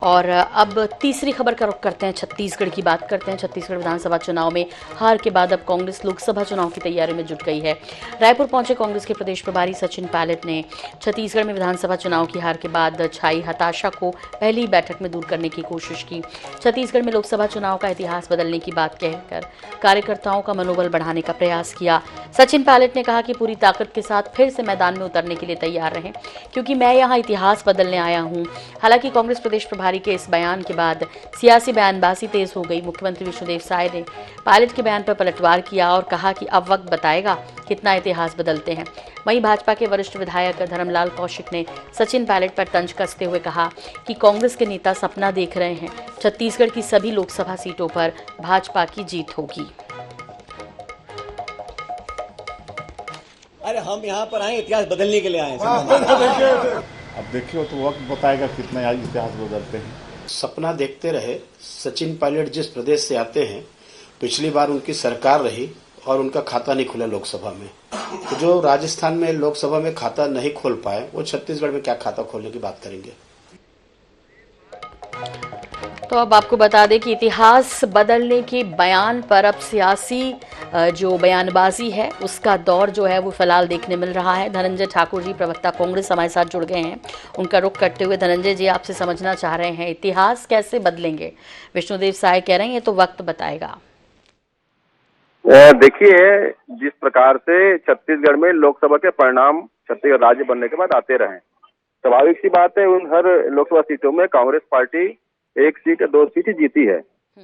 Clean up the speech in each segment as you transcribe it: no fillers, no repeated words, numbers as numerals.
और अब तीसरी खबर का रुख करते हैं, छत्तीसगढ़ की बात करते हैं। छत्तीसगढ़ विधानसभा चुनाव में हार के बाद अब कांग्रेस लोकसभा चुनाव की तैयारी में जुट गई है। रायपुर पहुंचे कांग्रेस के प्रदेश प्रभारी सचिन पायलट ने छत्तीसगढ़ में विधानसभा चुनाव की हार के बाद छाई हताशा को पहली बैठक में दूर करने की कोशिश की। छत्तीसगढ़ में लोकसभा चुनाव का इतिहास बदलने की बात कहकर कार्यकर्ताओं का मनोबल बढ़ाने का प्रयास किया। सचिन पायलट ने कहा कि पूरी ताकत के साथ फिर से मैदान में उतरने के लिए तैयार रहें, क्योंकि मैं यहाँ इतिहास बदलने आया हूँ। हालांकि कांग्रेस प्रदेश प्रभारी के इस बयान के बाद सियासी बयानबाजी तेज हो गई। मुख्यमंत्री विष्णुदेव साय ने पायलट के बयान पर पलटवार किया और कहा कि अब वक्त बताएगा कितना इतिहास बदलते हैं। वहीं भाजपा के वरिष्ठ विधायक धर्मलाल कौशिक ने सचिन पायलट पर तंज कसते हुए कहा कि कांग्रेस के नेता सपना देख रहे हैं, छत्तीसगढ़ की सभी लोकसभा सीटों पर भाजपा की जीत होगी। अरे हम यहाँ पर आए इतिहास बदलने के लिए आए हैं। अब देखिए तो वक्त बताएगा कितना इतिहास बदलते हैं। सपना देखते रहे। सचिन पायलट जिस प्रदेश से आते हैं, पिछली बार उनकी सरकार रही और उनका खाता नहीं खुला लोकसभा में। तो जो राजस्थान में लोकसभा में खाता नहीं खोल पाए, वो छत्तीसगढ़ में क्या खाता खोलने की बात करेंगे। तो अब आपको बता दें कि इतिहास बदलने के बयान पर अब सियासी जो बयानबाजी है उसका दौर जो है वो फिलहाल देखने मिल रहा है। धनंजय ठाकुर जी, प्रवक्ता कांग्रेस, हमारे साथ जुड़ गए हैं। उनका रुख करते हुए धनंजय जी आपसे समझना चाह रहे हैं, इतिहास कैसे बदलेंगे? विष्णुदेव साय कह रहे हैं ये तो वक्त बताएगा। देखिए, जिस प्रकार से छत्तीसगढ़ में लोकसभा के परिणाम छत्तीसगढ़ राज्य बनने के बाद आते रहे, स्वाभाविक सी बात है उन हर लोकसभा सीटों में कांग्रेस पार्टी 1 सीट या 2 सीट जीती है।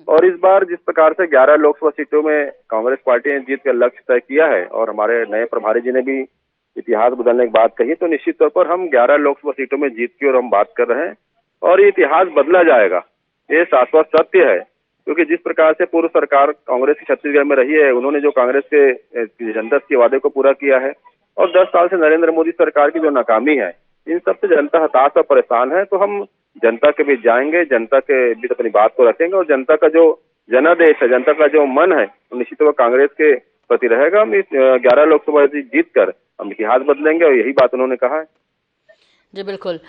और इस बार जिस प्रकार से 11 लोकसभा सीटों में कांग्रेस पार्टी ने जीत का लक्ष्य तय किया है और हमारे नए प्रभारी जी ने भी इतिहास बदलने की बात कही, तो निश्चित तौर पर हम 11 लोकसभा सीटों में जीत की और हम बात कर रहे हैं और ये इतिहास बदला जाएगा, ये शाश्वत सत्य है। क्योंकि जिस प्रकार से पूर्व सरकार कांग्रेस की छत्तीसगढ़ में रही है, उन्होंने जो कांग्रेस के जनता के वादे को पूरा किया है और 10 साल से नरेंद्र मोदी सरकार की जो नाकामी है, इन सबसे जनता हताश और परेशान है। तो हम जनता के बीच जाएंगे, जनता के बीच अपनी बात को रखेंगे और जनता का जो जनादेश है, जनता का जो मन है, तो निश्चित तौर पर कांग्रेस के प्रति रहेगा। हम इस 11 लोकसभा जीत कर हम इतिहास बदलेंगे और यही बात उन्होंने कहा है। जी बिल्कुल।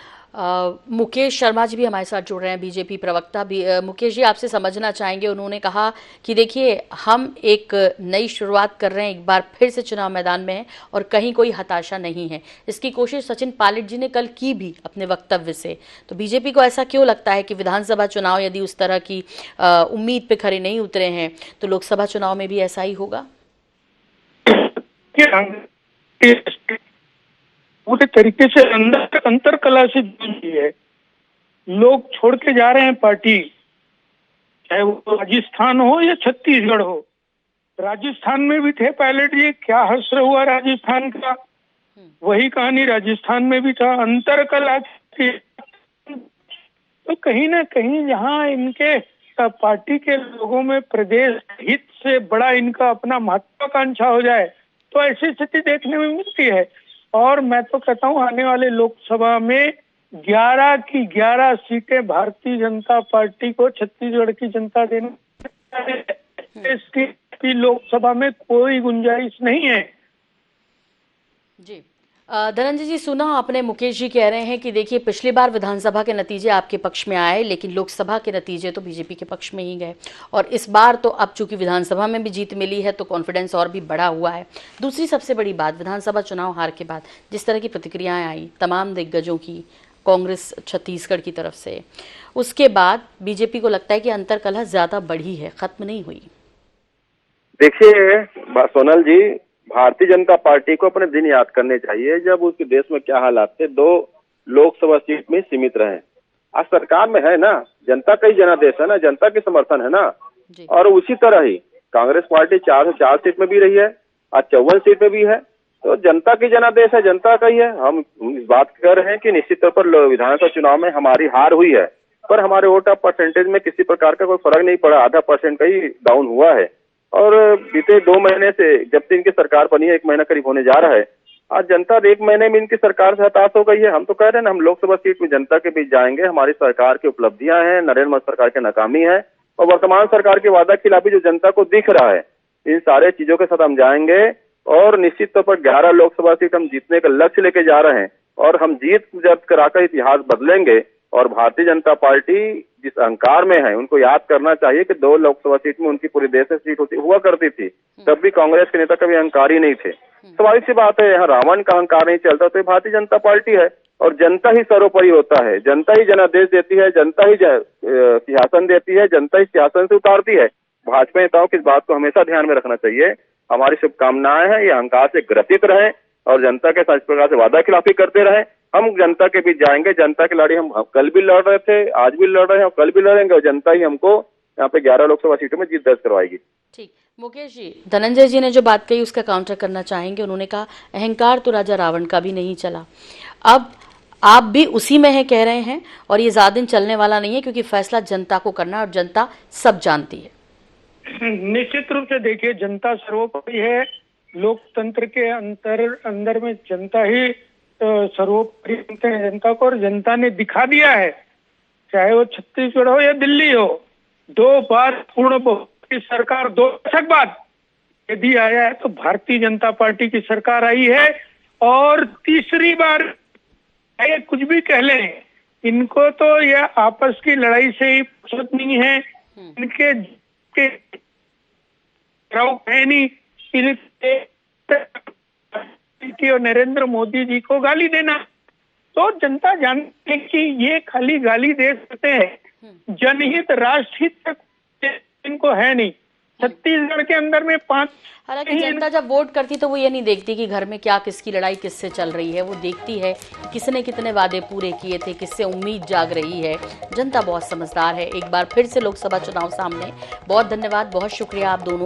मुकेश शर्मा जी भी हमारे साथ जुड़ रहे हैं, बीजेपी प्रवक्ता भी। मुकेश जी आपसे समझना चाहेंगे, उन्होंने कहा कि देखिए हम एक नई शुरुआत कर रहे हैं, एक बार फिर से चुनाव मैदान में है और कहीं कोई हताशा नहीं है। इसकी कोशिश सचिन पायलट जी ने कल की भी अपने वक्तव्य से। तो बीजेपी को ऐसा क्यों लगता है कि विधानसभा चुनाव यदि उस तरह की उम्मीद पे खरे नहीं उतरे हैं तो लोकसभा चुनाव में भी ऐसा ही होगा? पूरे तरीके से अंतर कला से जुड़ी है। लोग छोड़ के जा रहे हैं पार्टी, चाहे वो राजस्थान हो या छत्तीसगढ़ हो। राजस्थान में भी थे पायलट जी, क्या हश्र हुआ राजस्थान का, वही कहानी राजस्थान में भी था। अंतर कला तो कहीं ना कहीं जहाँ इनके पार्टी के लोगों में प्रदेश हित से बड़ा इनका अपना महत्वाकांक्षा हो जाए, तो ऐसी स्थिति देखने में मिलती है। और मैं तो कहता हूँ आने वाले लोकसभा में 11 की 11 सीटें भारतीय जनता पार्टी को छत्तीसगढ़ की जनता देने इसकी लोकसभा में कोई गुंजाइश नहीं है। जी धनंजय जी, सुना आपने, मुकेश जी कह रहे हैं कि देखिए पिछली बार विधानसभा के नतीजे आपके पक्ष में आए, लेकिन लोकसभा के नतीजे तो बीजेपी के पक्ष में ही गए। और इस बार तो अब चूंकि विधानसभा में भी जीत मिली है तो कॉन्फिडेंस और भी बढ़ा हुआ है। दूसरी सबसे बड़ी बात, विधानसभा चुनाव हार के बाद जिस तरह की प्रतिक्रियाएं आई तमाम दिग्गजों की कांग्रेस छत्तीसगढ़ की तरफ से, उसके बाद बीजेपी को लगता है कि अंतरकलह ज्यादा बढ़ी है, खत्म नहीं हुई। देखिए सोनल जी, भारतीय जनता पार्टी को अपने दिन याद करने चाहिए जब उसके देश में क्या हालात थे। 2 लोकसभा सीट में सीमित रहे, आज सरकार में है ना, जनता का ही जनादेश है ना, जनता के समर्थन है ना। और उसी तरह ही कांग्रेस पार्टी 4 से 4 सीट में भी रही है, आज 54 सीट में भी है, तो जनता की जनादेश है, जनता का ही है। हम इस बात कर रहे हैं कि निश्चित तौर पर विधानसभा चुनाव में हमारी हार हुई है, पर हमारे वोट ऑफ परसेंटेज में किसी प्रकार का कोई फर्क नहीं पड़ा, आधा % का ही डाउन हुआ है। और बीते 2 महीने से जब से इनकी सरकार बनी है, 1 महीना करीब होने जा रहा है, आज जनता 1 महीने में इनकी सरकार से हताश हो गई है। हम तो कह रहे हैं ना, हम लोकसभा सीट में जनता के बीच जाएंगे, हमारी सरकार की उपलब्धियां हैं, नरेंद्र मोदी सरकार की नाकामी है और वर्तमान सरकार की वादा खिलाफी जो जनता को दिख रहा है, इन सारे चीजों के साथ हम जाएंगे और निश्चित तौर पर 11 लोकसभा सीट हम जीतने का लक्ष्य लेके जा रहे हैं और हम जीत जब कराकर इतिहास बदलेंगे और भारतीय जनता पार्टी जिस अहंकार में है, उनको याद करना चाहिए कि 2 लोकसभा सीट में उनकी पूरी देश में सीट हुआ करती थी, तब भी कांग्रेस के नेता कभी अहंकारी नहीं थे। स्वाभाविक सी बात है, यहाँ रावण का अहंकार नहीं चलता, तो ये भारतीय जनता पार्टी है और जनता ही सर्वोपरि होता है। जनता ही जनादेश देती है, जनता ही सिंहासन देती है, जनता ही सिंहासन से उतारती है। भाजपा नेताओं की इस बात को हमेशा ध्यान में रखना चाहिए। हमारी शुभकामनाएं हैं, ये अहंकार से ग्रसित रहे और जनता के साथ इस प्रकार से वादा खिलाफी करते रहे। हम जनता के बीच जाएंगे, जनता की लड़ाई हम कल भी लड़ रहे थे, आज भी लड़ रहे हैं और कल भी लड़ेंगे और जनता ही हमको यहाँ पे 11 लोकसभा सीटों में जीत दर्ज करवाएगी। ठीक, मुकेश जी, धनंजय जी ने जो बात कही उसका काउंटर करना चाहेंगे। उन्होंने कहा अहंकार तो राजा रावण का भी नहीं चला, अब आप भी उसी में है कह रहे हैं और ये ज्यादा दिन चलने वाला नहीं है, क्योंकि फैसला जनता को करना और जनता सब जानती है। निश्चित रूप से देखिए, जनता सर्वोपरि है। लोकतंत्र के अंदर में जनता ही सर्वोपरि है जनता को, और जनता ने दिखा दिया है, चाहे वो छत्तीसगढ़ हो या दिल्ली हो, 2 बार पूर्ण बहुमत की सरकार 2 दशक बाद यदि आया है तो भारतीय जनता पार्टी की सरकार आई है। और तीसरी बार ये कुछ भी कह लें, इनको तो यह आपस की लड़ाई से ही फुर्सत नहीं है, इनके है नहीं कि और नरेंद्र मोदी जी को गाली देना। तो जनता जानती है कि ये खाली गाली दे सकते हैं, जनहित राष्ट्रहित तक इनको है नहीं। छत्तीसगढ़ के अंदर में 5, हालांकि जनता जब वोट करती तो वो ये नहीं देखती कि घर में क्या किसकी लड़ाई किससे चल रही है, वो देखती है कि किसने कितने वादे पूरे किए थे, किससे उम्मीद जाग रही है। जनता बहुत समझदार है। एक बार फिर से लोकसभा चुनाव सामने। बहुत धन्यवाद, बहुत शुक्रिया आप दोनों का।